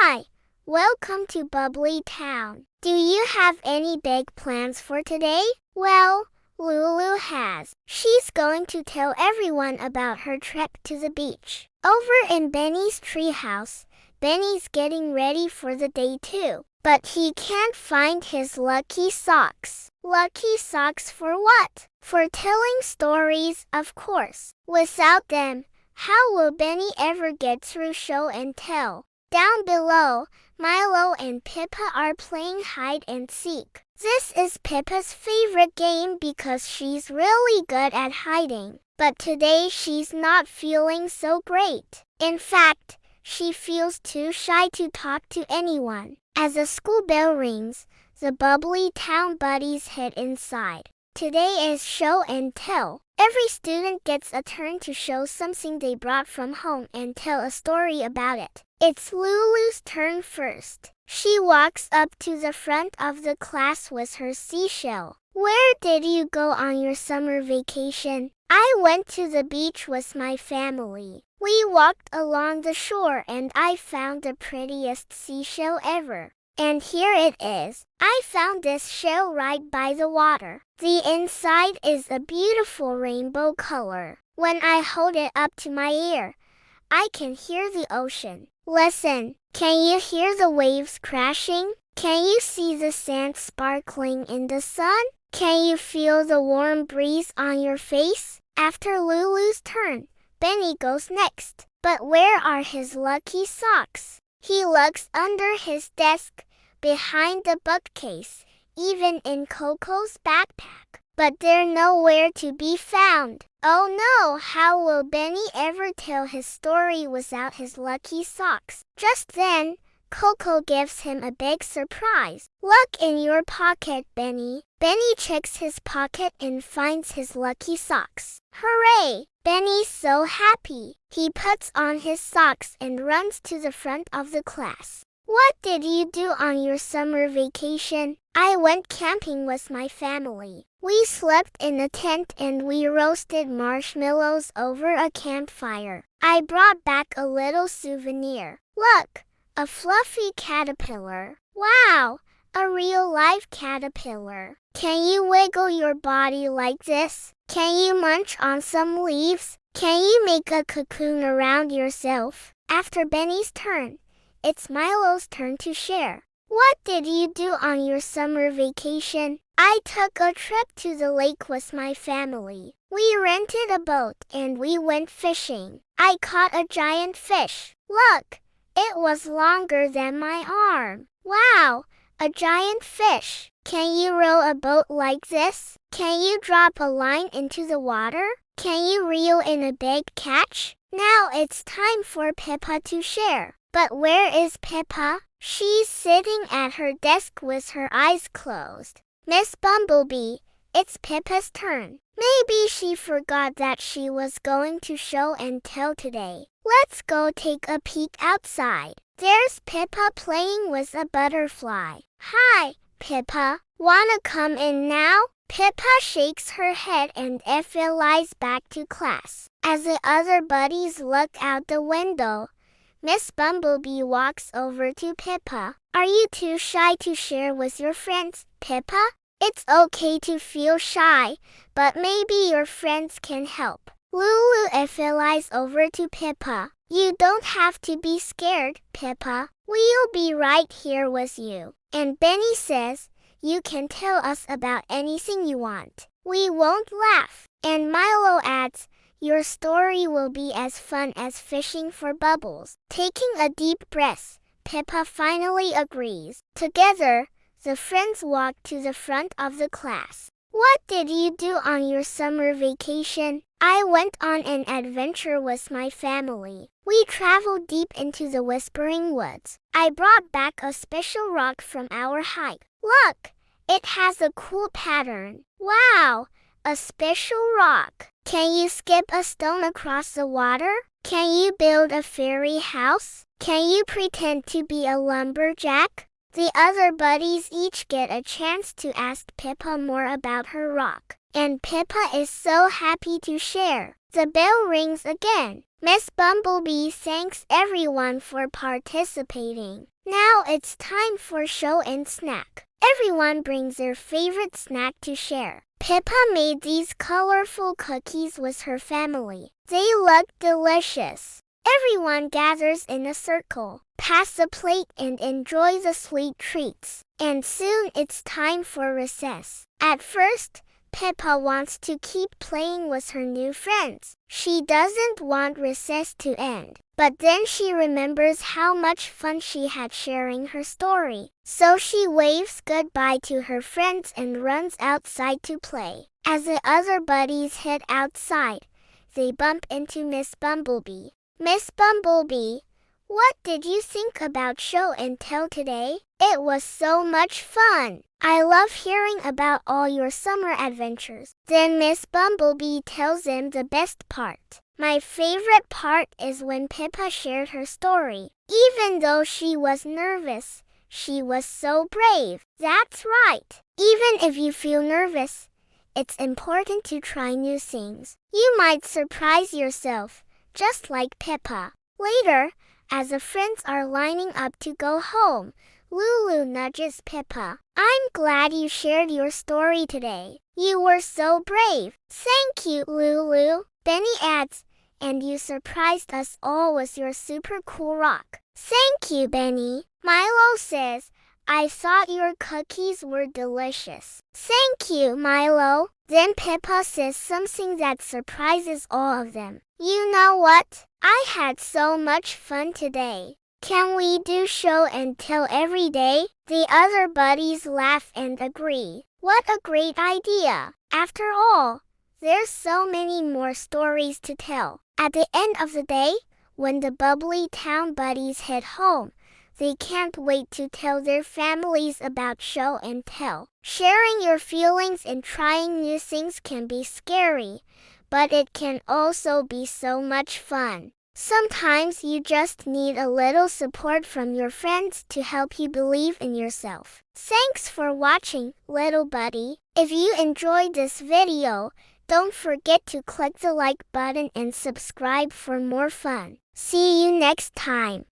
Hi, welcome to Bubbly Town. Do you have any big plans for today? Well, Lulu has. She's going to tell everyone about her trip to the beach. Over in Benny's treehouse, Benny's getting ready for the day too. But he can't find his lucky socks. Lucky socks for what? For telling stories, of course. Without them, how will Benny ever get through show and tell? Down below, Milo and Pippa are playing hide and seek. This is Pippa's favorite game because she's really good at hiding. But today she's not feeling so great. In fact, she feels too shy to talk to anyone. As the school bell rings, the Bubbly Town buddies head inside. Today is show and tell. Every student gets a turn to show something they brought from home and tell a story about it. It's Lulu's turn first. She walks up to the front of the class with her seashell. Where did you go on your summer vacation? I went to the beach with my family. We walked along the shore and I found the prettiest seashell ever. And here it is. I found this shell right by the water. The inside is a beautiful rainbow color. When I hold it up to my ear, I can hear the ocean. Listen, can you hear the waves crashing? Can you see the sand sparkling in the sun? Can you feel the warm breeze on your face? After Lulu's turn, Benny goes next. But where are his lucky socks? He looks under his desk, behind the bookcase, even in Coco's backpack. But they're nowhere to be found. Oh no, how will Benny ever tell his story without his lucky socks? Just then, Coco gives him a big surprise. Look in your pocket, Benny. Benny checks his pocket and finds his lucky socks. Hooray! Benny's so happy. He puts on his socks and runs to the front of the class. What did you do on your summer vacation? I went camping with my family. We slept in a tent and we roasted marshmallows over a campfire. I brought back a little souvenir. Look, a fluffy caterpillar. Wow, a real-life caterpillar. Can you wiggle your body like this? Can you munch on some leaves? Can you make a cocoon around yourself? After Benny's turn, it's Milo's turn to share. What did you do on your summer vacation? I took a trip to the lake with my family. We rented a boat and we went fishing. I caught a giant fish. Look, it was longer than my arm. Wow, a giant fish. Can you row a boat like this? Can you drop a line into the water? Can you reel in a big catch? Now it's time for Pippa to share. But where is Pippa? She's sitting at her desk with her eyes closed. Miss Bumblebee, it's Pippa's turn. Maybe she forgot that she was going to show and tell today. Let's go take a peek outside. There's Pippa playing with a butterfly. Hi, Pippa. Wanna come in now? Pippa shakes her head and flies back to class. As the other buddies look out the window, Miss Bumblebee walks over to Pippa. Are you too shy to share with your friends, Pippa? It's okay to feel shy, but maybe your friends can help. Lulu flies over to Pippa. You don't have to be scared, Pippa. We'll be right here with you. And Benny says, you can tell us about anything you want. We won't laugh. And Milo adds, your story will be as fun as fishing for bubbles. Taking a deep breath, Pippa finally agrees. Together, the friends walk to the front of the class. What did you do on your summer vacation? I went on an adventure with my family. We traveled deep into the Whispering Woods. I brought back a special rock from our hike. Look, it has a cool pattern. Wow, a special rock. Can you skip a stone across the water? Can you build a fairy house? Can you pretend to be a lumberjack? The other buddies each get a chance to ask Pippa more about her rock. And Pippa is so happy to share. The bell rings again. Miss Bumblebee thanks everyone for participating. Now it's time for show and snack. Everyone brings their favorite snack to share. Pippa made these colorful cookies with her family. They look delicious. Everyone gathers in a circle, pass the plate and enjoy the sweet treats. And soon it's time for recess. At first, Pippa wants to keep playing with her new friends. She doesn't want recess to end. But then she remembers how much fun she had sharing her story. So she waves goodbye to her friends and runs outside to play. As the other buddies head outside, they bump into Miss Bumblebee. Miss Bumblebee, what did you think about show and tell today? It was so much fun. I love hearing about all your summer adventures. Then Miss Bumblebee tells them the best part. My favorite part is when Pippa shared her story. Even though she was nervous, she was so brave. That's right. Even if you feel nervous, it's important to try new things. You might surprise yourself, just like Pippa. Later, as the friends are lining up to go home, Lulu nudges Pippa. I'm glad you shared your story today. You were so brave. Thank you, Lulu. Benny adds, and you surprised us all with your super cool rock. Thank you, Benny. Milo says, I thought your cookies were delicious. Thank you, Milo. Then Pippa says something that surprises all of them. You know what? I had so much fun today. Can we do show and tell every day? The other buddies laugh and agree. What a great idea! After all, there's so many more stories to tell. At the end of the day, when the Bubbly Town buddies head home, they can't wait to tell their families about show and tell. Sharing your feelings and trying new things can be scary, but it can also be so much fun. Sometimes you just need a little support from your friends to help you believe in yourself. Thanks for watching, little buddy. If you enjoyed this video, don't forget to click the like button and subscribe for more fun. See you next time.